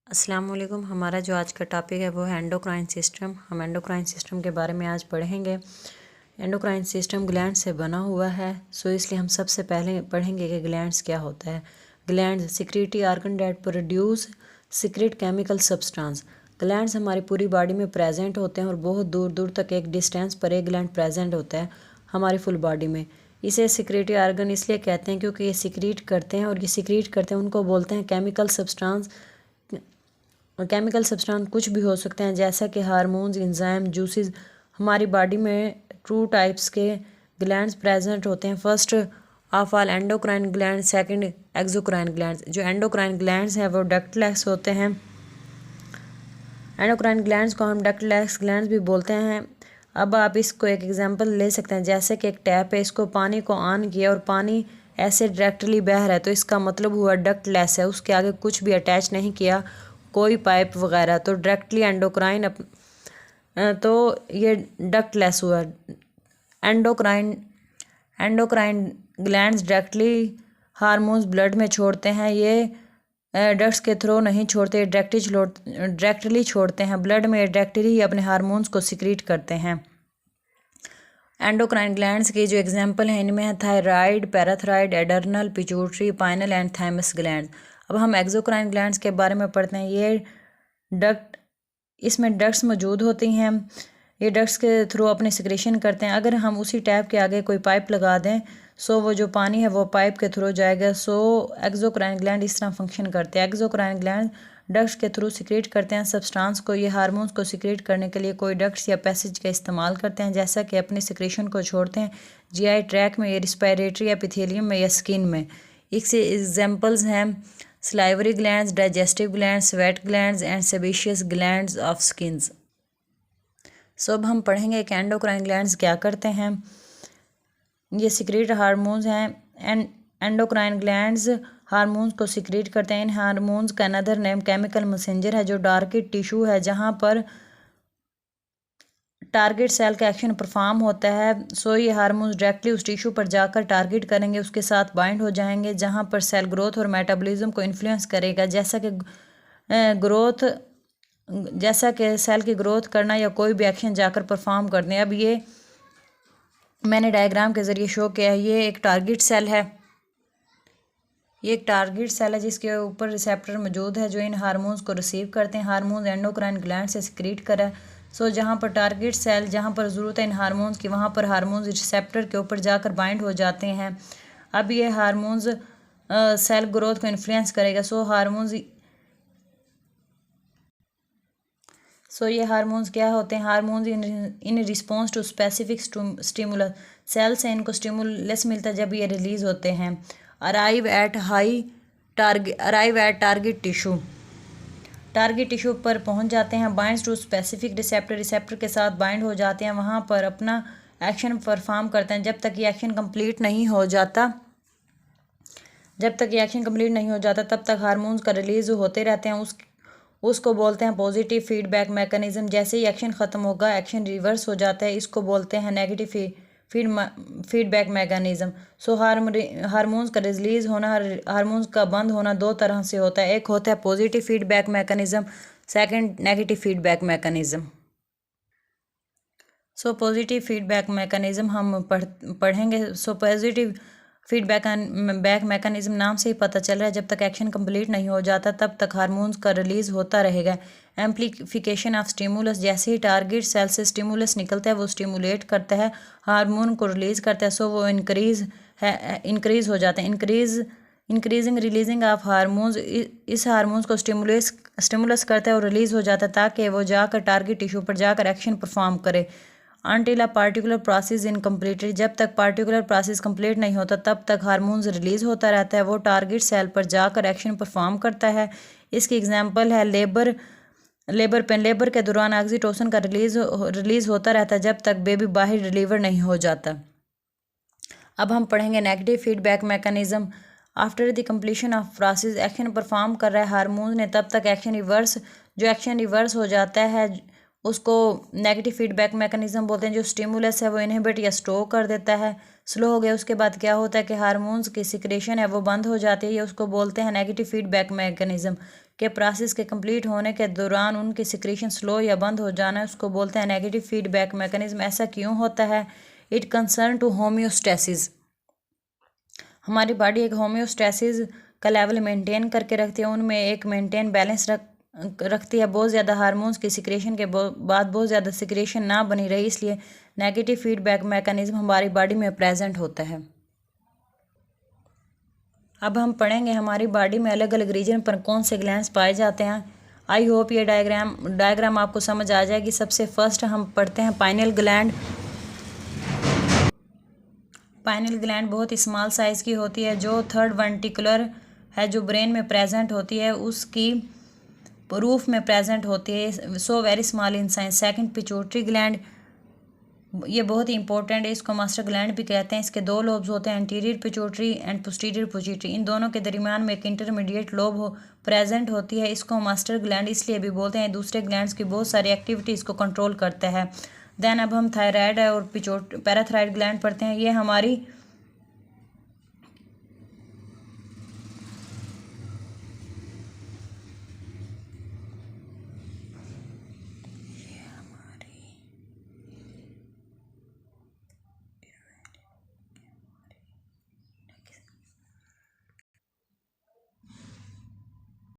अस्सलाम वालेकुम। हमारा जो आज का टॉपिक है वो है एंडोक्राइन सिस्टम। हम एंडोक्राइन सिस्टम के बारे में आज पढ़ेंगे। एंडोक्राइन सिस्टम ग्लैंड से बना हुआ है, सो इसलिए हम सबसे पहले पढ़ेंगे कि ग्लैंड्स क्या होता है। Glands secretory organ that produce secret chemical substance. Glands हमारी पूरी बॉडी में प्रेजेंट होते हैं और बहुत दूर दूर तक एक डिस्टेंस पर एक ग्लैंड प्रेजेंट होता है हमारी फुल बॉडी में। इसे सिक्रेटरी ऑर्गन इसलिए कहते हैं क्योंकि ये सिक्रीट करते हैं, और ये सिक्रीट करते हैं उनको बोलते हैं केमिकल सब्सटेंस। और केमिकल सब्सटेंस कुछ भी हो सकते हैं, जैसा कि हार्मोन्स, एंजाइम, जूसेस। हमारी बॉडी में टू टाइप्स के ग्लैंड्स प्रेजेंट होते हैं। First of all endocrine gland, second exocrine glands. जो एंडोक्राइन ग्लैंड्स हैं वो डक्टलेस होते हैं। एंडोक्राइन ग्लैंड्स को हम डक्टलेस ग्लैंड्स भी बोलते हैं। अब आप इसको एक एग्जांपल ले सकते हैं, जैसे कि एक टैप है, इसको पानी को ऑन किया और पानी ऐसे डायरेक्टली बह रहा है, तो इसका मतलब हुआ डक्टलेस है। उसके आगे कुछ भी अटैच नहीं किया, कोई पाइप वगैरह, तो डायरेक्टली एंडोक्राइन तो ये डक्टलेस हुआ। Endocrine endocrine glands directly hormones blood में छोड़ते हैं। ये डक्ट्स के थ्रू नहीं छोड़ते, डायरेक्टली छोड़ते हैं ब्लड में। डायरेक्टली ही अपने हार्मोन्स को सिक्रीट करते हैं। एंडोक्राइन ग्लैंड्स की जो एग्जांपल है इनमें है thyroid, parathyroid, adrenal, pituitary, pineal and thymus gland. अब हम एक्सोक्राइन ग्लैंड्स के बारे में पढ़ते हैं। ये डक्ट, इसमें डक्ट्स मौजूद होती हैं। ये डक्ट्स के थ्रू अपने सिक्रेशन करते हैं। अगर हम उसी टैप के आगे कोई पाइप लगा दें, सो वो जो पानी है वो पाइप के थ्रू जाएगा। सो एक्सोक्राइन ग्लैंड इस तरह फंक्शन करते हैं। एक्सोक्राइन ग्लैंड डक्ट्स के थ्रू सिक्रेट करते हैं सब्सटेंस को। ये हार्मोन्स को सिक्रेट करने के लिए कोई डक्ट्स या पैसेज का इस्तेमाल करते हैं, जैसा कि अपने सिक्रेशन को छोड़ते हैं जीआई ट्रैक में, या रिस्पायरेटरी एपिथेलियम में, या स्किन में। इसके एग्जांपल्स हैं salivary glands, digestive glands, sweat glands and sebaceous glands of skins. So अब हम पढ़ेंगे कि एंडोक्राइन ग्लैंड्स क्या करते हैं। ये सिक्रेट हार्मोन्स हैं। एंडोक्राइन ग्लैंड्स हार्मोन्स को सिक्रेट करते हैं। इन हार्मोन्स का अनदर नेम केमिकल मैसेंजर है, जो टारगेट टिश्यू है, जहाँ पर टारगेट सेल का एक्शन परफॉर्म होता है। सो ये हार्मोन्स डायरेक्टली उस टिश्यू पर जाकर टारगेट करेंगे, उसके साथ बाइंड हो जाएंगे, जहाँ पर सेल ग्रोथ और मेटाबॉलिज्म को इन्फ्लुएंस करेगा। जैसा कि सेल की ग्रोथ करना या कोई भी एक्शन जाकर परफॉर्म करने। अब ये मैंने डायग्राम के ज़रिए शो किया है। ये एक टारगेट सेल है। ये एक टारगेट सेल है जिसके ऊपर रिसेप्टर मौजूद है जो इन हार्मोन्स को रिसीव करते हैं। हार्मोन्स एंडोक्राइन ग्लैंड से सिक्रीट करें। सो जहाँ पर टारगेट सेल, जहाँ पर ज़रूरत है इन हार्मोन्स की, वहाँ पर हार्मोन्स रिसेप्टर के ऊपर जाकर बाइंड हो जाते हैं। अब ये हार्मोन्स सेल ग्रोथ को इन्फ्लुएंस करेगा। ये हार्मोन्स क्या होते हैं? Hormones in response to specific stimulus. Cell से इनको स्टिमुलस मिलता है जब ये रिलीज होते हैं। अराइव एट टारगेट टिश्यू पर पहुंच जाते हैं। बाइंड्स टू स्पेसिफिक रिसेप्टर के साथ बाइंड हो जाते हैं, वहाँ पर अपना एक्शन परफॉर्म करते हैं। जब तक ये एक्शन कंप्लीट नहीं हो जाता तब तक हार्मोन्स का रिलीज होते रहते हैं। उसको बोलते हैं पॉजिटिव फीडबैक मैकेनिज्म। जैसे ही एक्शन ख़त्म होगा, एक्शन रिवर्स हो जाता है, इसको बोलते हैं नेगेटिव फीडबैक मैकेनिज्म। सो हार्मोन्स का रिलीज होना, हार्मोन्स का बंद होना दो तरह से होता है। एक होता है positive feedback mechanism, second negative feedback mechanism. So positive feedback mechanism हम पढ़ेंगे। सो पॉजिटिव फीडबैक मैकेनिज्म नाम से ही पता चल रहा है, जब तक एक्शन कंप्लीट नहीं हो जाता तब तक हार्मोन्स का रिलीज होता रहेगा। एम्प्लीफिकेशन ऑफ स्टिमुलस, जैसे ही टारगेट सेल से स्टिमुलस निकलता है वो स्टिमुलेट करता है, हार्मोन को रिलीज करता है। सो वो इंक्रीज हो जाते हैं। इंक्रीजिंग रिलीजिंग ऑफ हार्मोन्स, इस हार्मोन्स को स्टिमुलस करता है और रिलीज हो जाता है, ताकि वो जाकर टारगेट टिश्यू पर जाकर एक्शन परफॉर्म करे। Until a particular process incompleted, जब तक पार्टिकुलर प्रोसेस कंप्लीट नहीं होता तब तक हार्मोन्स रिलीज होता रहता है। वो टारगेट सेल पर जाकर एक्शन परफॉर्म करता है। इसकी एग्जांपल है लेबर पेन। लेबर के दौरान ऑक्सीटोसिन का रिलीज होता रहता है जब तक बेबी बाहर डिलीवर नहीं हो जाता। अब हम पढ़ेंगे negative feedback mechanism. After the completion of process, action perform कर रहा है हार्मोन ने, तब तक एक्शन रिवर्स हो जाता है, उसको नेगेटिव फीडबैक मैकेनिज्म बोलते हैं। जो स्टिमुलस है वो इनहिबिट या स्टॉप कर देता है। स्लो हो गया उसके बाद क्या होता है कि हार्मोन्स की सिक्रेशन है वो बंद हो जाती है, ये उसको बोलते हैं नेगेटिव फीडबैक मैकेनिज्म। के प्रोसेस के कंप्लीट होने के दौरान उनकी सिक्रेशन स्लो या बंद हो जाना उसको बोलते हैं नेगेटिव फीडबैक मैकेनिज्म। ऐसा क्यों होता है? It concern to homeostasis. हमारी बॉडी एक होम्योस्टेसिस का लेवल मेंटेन करके रखती है, उनमें एक मेंटेन बैलेंस रखती है। बहुत ज़्यादा हार्मोन्स की सिक्रेशन के बाद बहुत ज़्यादा सिक्रेशन ना बनी रही, इसलिए नेगेटिव फीडबैक मैकेनिज्म हमारी बॉडी में प्रेजेंट होता है। अब हम पढ़ेंगे हमारी बॉडी में अलग अलग रीजन पर कौन से ग्लैंड्स पाए जाते हैं। आई होप ये डायग्राम आपको समझ आ जाएगी। सबसे फर्स्ट हम पढ़ते हैं पाइनियल ग्लैंड। पाइनियल ग्लैंड बहुत ही स्मॉल साइज़ की होती है, जो थर्ड वेंट्रिकुलर है जो ब्रेन में प्रेजेंट होती है उसकी रूफ में प्रेजेंट होती है। So very small in size. Second pituitary gland, ये बहुत ही इंपॉर्टेंट है, इसको मास्टर ग्लैंड भी कहते हैं। इसके दो लोब्स होते हैं, anterior pituitary and posterior pituitary. इन दोनों के दरमियान में एक इंटरमीडिएट लोब प्रेजेंट होती है, इसको मास्टर ग्लैंड इसलिए भी बोलते हैं। दूसरे ग्लैंड्स की बहुत सारी एक्टिविटीज़ को कंट्रोल करता है। देन अब हम थायराइड और पैराथायराइड ग्लैंड पढ़ते हैं। ये हमारी